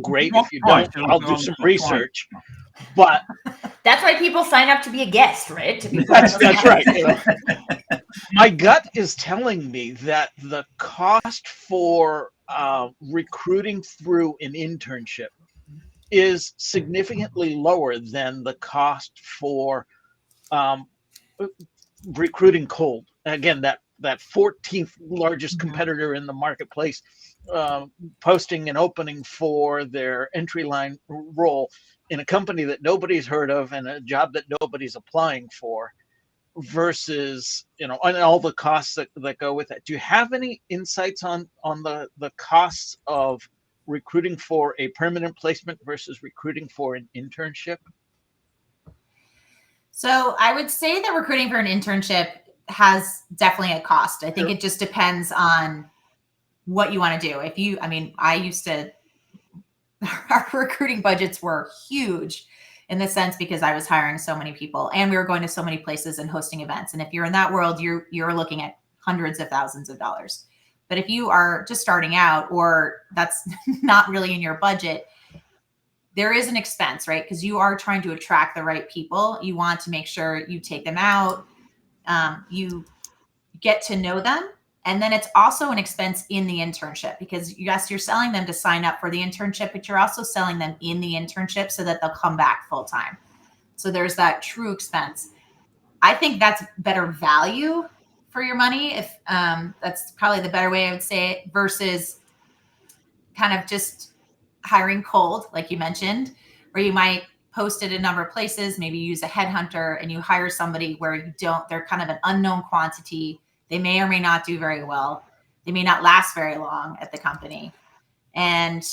great. If you don't, I'll do some research. But that's why people sign up to be a guest, right? That's right. My gut is telling me that the cost for recruiting through an internship is significantly lower than the cost for recruiting cold. Again, that 14th largest competitor in the marketplace posting an opening for their entry line role in a company that nobody's heard of and a job that nobody's applying for, versus and all the costs that go with it. Do you have any insights on the costs of recruiting for a permanent placement versus recruiting for an internship? So I would say that recruiting for an internship has definitely a cost. I think it just depends on what you want to do. Our recruiting budgets were huge in the sense because I was hiring so many people and we were going to so many places and hosting events. And if you're in that world, you're looking at hundreds of thousands of dollars. But if you are just starting out or that's not really in your budget, there is an expense, right? Because you are trying to attract the right people. You want to make sure you take them out, you get to know them. And then it's also an expense in the internship because yes, you're selling them to sign up for the internship, but you're also selling them in the internship so that they'll come back full time. So there's that true expense. I think that's better value for your money. If that's probably the better way I would say it versus kind of just hiring cold, like you mentioned, where you might post it a number of places, maybe use a headhunter and you hire somebody where they're kind of an unknown quantity. They may or may not do very well. They may not last very long at the company. And,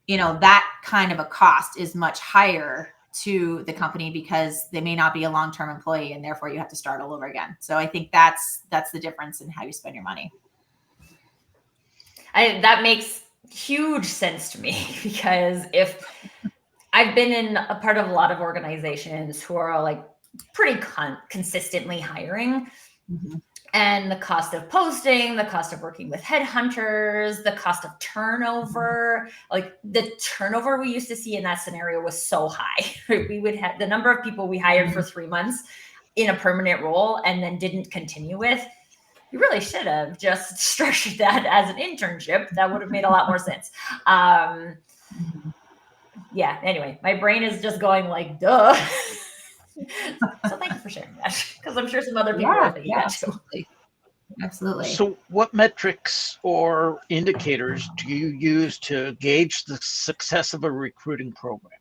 that kind of a cost is much higher to the company because they may not be a long-term employee and therefore you have to start all over again. So I think that's the difference in how you spend your money. That makes huge sense to me because if I've been in a part of a lot of organizations who are like pretty consistently hiring, and the cost of posting, the cost of working with headhunters, the cost of turnover, like the turnover we used to see in that scenario was so high. We would have the number of people we hired for 3 months in a permanent role and then didn't continue with. You really should have just structured that as an internship. That would have made a lot more sense. Yeah, anyway, my brain is just going like, duh. So thank you for sharing that because I'm sure some other people are thinking that too. Absolutely. So what metrics or indicators do you use to gauge the success of a recruiting program?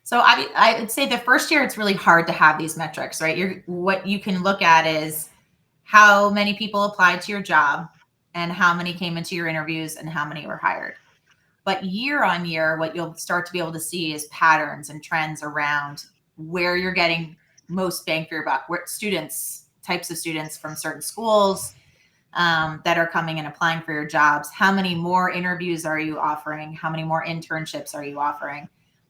So I would say the first year, it's really hard to have these metrics, right? What you can look at is how many people applied to your job and how many came into your interviews and how many were hired. But year on year, what you'll start to be able to see is patterns and trends around where you're getting most bang for your buck, where types of students from certain schools that are coming and applying for your jobs. How many more interviews are you offering? How many more internships are you offering?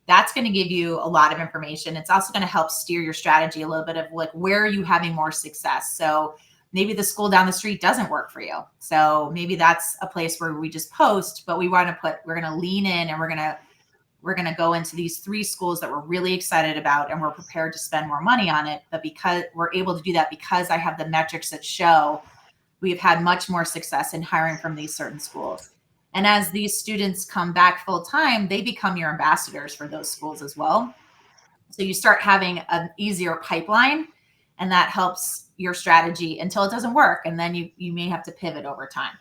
That's going to give you a lot of information. It's also going to help steer your strategy a little bit of like, where are you having more success? So maybe the school down the street doesn't work for you. So maybe that's a place where we just post, but we're going to lean in and we're going to go into these 3 schools that we're really excited about and we're prepared to spend more money on it. But because we're able to do that, because I have the metrics that show we've had much more success in hiring from these certain schools. And as these students come back full time, they become your ambassadors for those schools as well. So you start having an easier pipeline, and that helps your strategy until it doesn't work. And then you may have to pivot over time.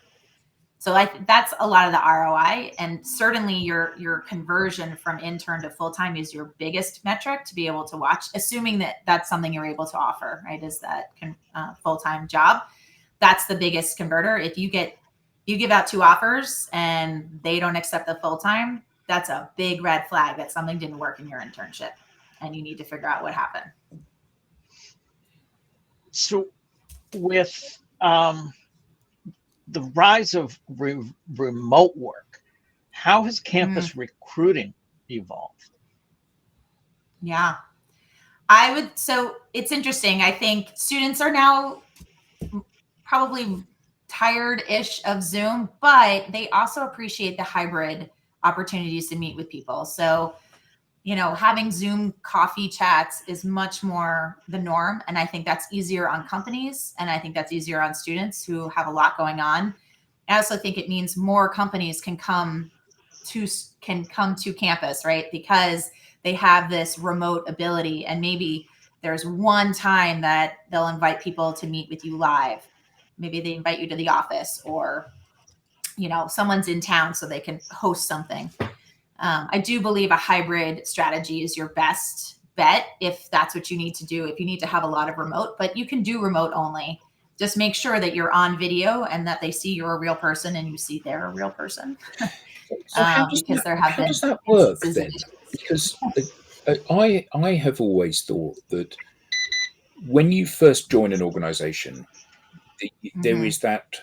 So that's a lot of the ROI, and certainly your conversion from intern to full-time is your biggest metric to be able to watch, assuming that that's something you're able to offer, right? Is that full-time job. That's the biggest converter. If you give out 2 offers and they don't accept the full-time, that's a big red flag that something didn't work in your internship and you need to figure out what happened. So with the rise of remote work, how has campus recruiting evolved? Yeah, so it's interesting. I think students are now probably tired-ish of Zoom, but they also appreciate the hybrid opportunities to meet with people. So, having Zoom coffee chats is much more the norm. And I think that's easier on companies. And I think that's easier on students who have a lot going on. I also think it means more companies can come to campus, right? Because they have this remote ability. And maybe there's one time that they'll invite people to meet with you live. Maybe they invite you to the office, or, someone's in town so they can host something. I do believe a hybrid strategy is your best bet if that's what you need to do, if you need to have a lot of remote, but you can do remote only. Just make sure that you're on video and that they see you're a real person and you see they're a real person. So how does that work then? Because I have always thought that when you first join an organization, there is that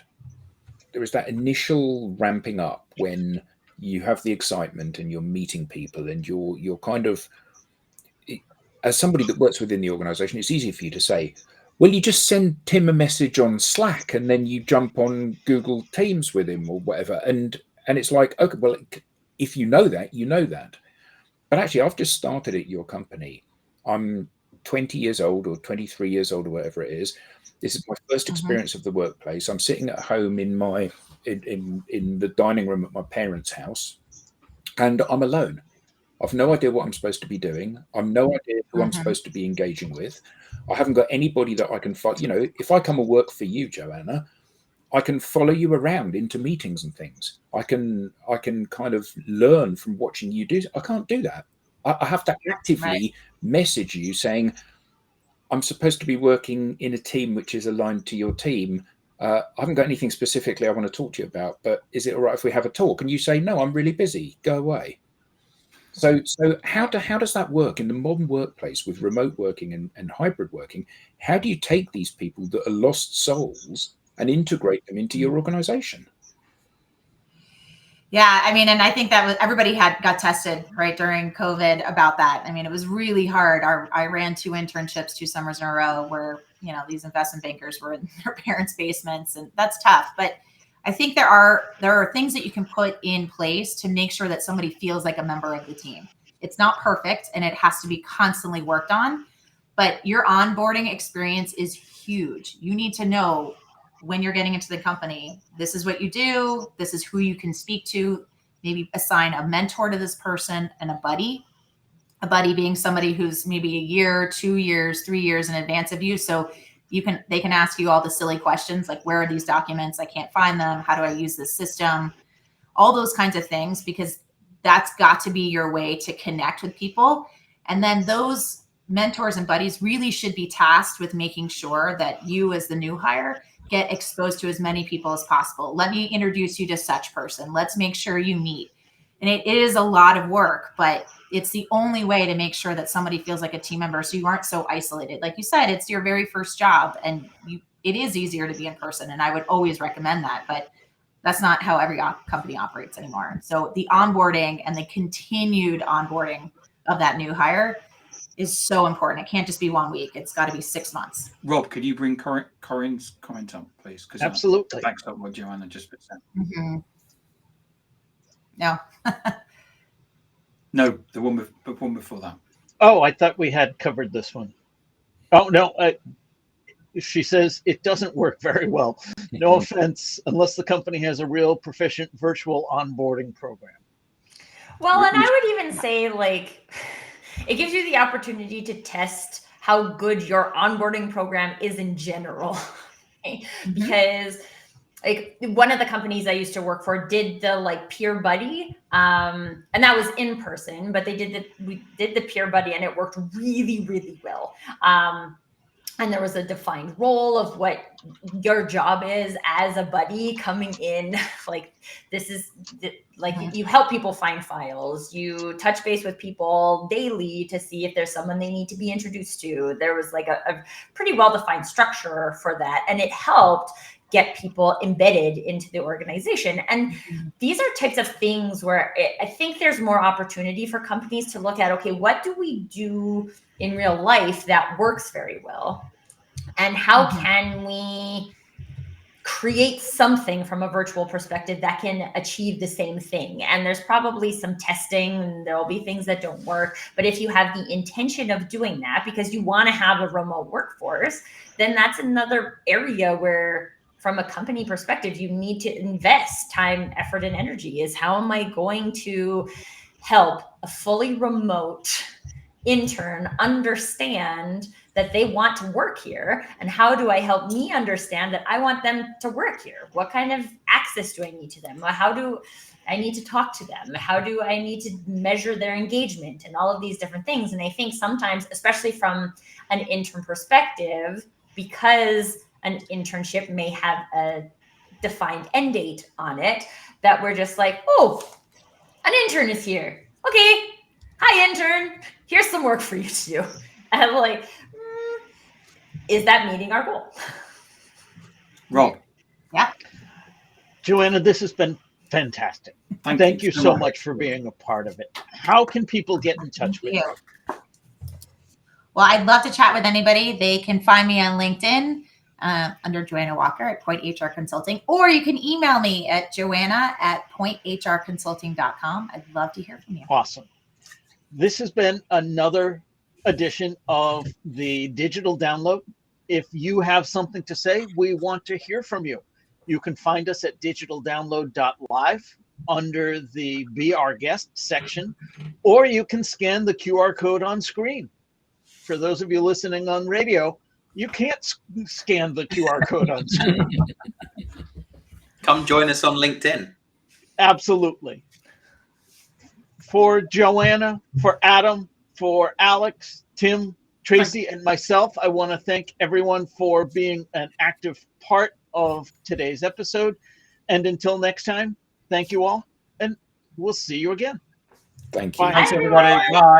initial ramping up when you have the excitement and you're meeting people and you're kind of, as somebody that works within the organization, it's easy for you to say, well, you just send Tim a message on Slack and then you jump on Google Teams with him or whatever. And it's like, okay, well, if you know that, you know that. But actually, I've just started at your company. I'm 20 years old or 23 years old or whatever it is. This is my first experience of the workplace. I'm sitting at home in the dining room at my parents' house, and I'm alone. I've no idea what I'm supposed to be doing. I've no idea who I'm supposed to be engaging with. I haven't got anybody that I can follow. If I come and work for you, Joanna, I can follow you around into meetings and things. I can kind of learn from watching you do. I can't do that. I have to actively message you saying, I'm supposed to be working in a team which is aligned to your team. I haven't got anything specifically I want to talk to you about, but is it all right if we have a talk? And you say, no, I'm really busy. Go away. So how does that work in the modern workplace with remote working and hybrid working? How do you take these people that are lost souls and integrate them into your organization? Yeah, I mean, and I think that everybody got tested right during COVID about that. I mean, it was really hard. I ran 2 internships 2 summers in a row where, these investment bankers were in their parents' basements, and that's tough. But I think there are things that you can put in place to make sure that somebody feels like a member of the team. It's not perfect and it has to be constantly worked on, but your onboarding experience is huge. You need to know when you're getting into the company, this is what you do. This is who you can speak to. Maybe assign a mentor to this person and a buddy being somebody who's maybe a year, 2 years, 3 years in advance of you. So they can ask you all the silly questions like, where are these documents? I can't find them. How do I use this system? All those kinds of things, because that's got to be your way to connect with people. And then those mentors and buddies really should be tasked with making sure that you as the new hire get exposed to as many people as possible. Let me introduce you to such person. Let's make sure you meet. And it is a lot of work, but it's the only way to make sure that somebody feels like a team member so you aren't so isolated. Like you said, it's your very first job, and it is easier to be in person, and I would always recommend that, but that's not how every company operates anymore. So the onboarding and the continued onboarding of that new hire is so important. It can't just be 1 week. It's got to be 6 months. Rob, could you bring Corinne's comment up, please? Because Absolutely. backs up what Joanna just said. Mm-hmm. No. No, the one before that. Oh, I thought we had covered this one. Oh, no. She says it doesn't work very well. No offense, unless the company has a real proficient virtual onboarding program. Well, and I would even say, like, it gives you the opportunity to test how good your onboarding program is in general. Because like one of the companies I used to work for did the like peer buddy, and that was in person, but we did the peer buddy, and it worked really, really well. And there was a defined role of what your job is as a buddy coming in. Like, this is like, you help people find files, you touch base with people daily to see if there's someone they need to be introduced to. There was like a pretty well-defined structure for that. And it helped get people embedded into the organization. And these are types of things where I think there's more opportunity for companies to look at, okay, what do we do in real life that works very well? And how can we create something from a virtual perspective that can achieve the same thing? And there's probably some testing, and there'll be things that don't work. But if you have the intention of doing that because you want to have a remote workforce, then that's another area where, from a company perspective, you need to invest time, effort, and energy. Is how am I going to help a fully remote intern understand that they want to work here? And how do I help me understand that I want them to work here? What kind of access do I need to them? How do I need to talk to them? How do I need to measure their engagement and all of these different things? And I think sometimes, especially from an intern perspective, because an internship may have a defined end date on it, that we're just like, oh, an intern is here. Okay. Hi, intern. Here's some work for you to do. And I'm like, is that meeting our goal? Rob. Yeah. Joanna, this has been fantastic. Thank you so much for being a part of it. How can people get in touch with you? Well, I'd love to chat with anybody. They can find me on LinkedIn under Joanna Walker at Point HR Consulting, or you can email me at joanna@pointhrconsulting.com. I'd love to hear from you. Awesome. This has been another edition of the Digital Download. If you have something to say, we want to hear from you. You can find us at digitaldownload.live under the Be Our Guest section, or you can scan the QR code on screen. For those of you listening on radio, you can't scan the QR code on screen. Come join us on LinkedIn. Absolutely. For Joanna, for Adam, for Alex, Tim, Tracy, and myself, I want to thank everyone for being an active part of today's episode. And until next time, thank you all, and we'll see you again. Thank you. Bye. Thanks, everybody. Bye.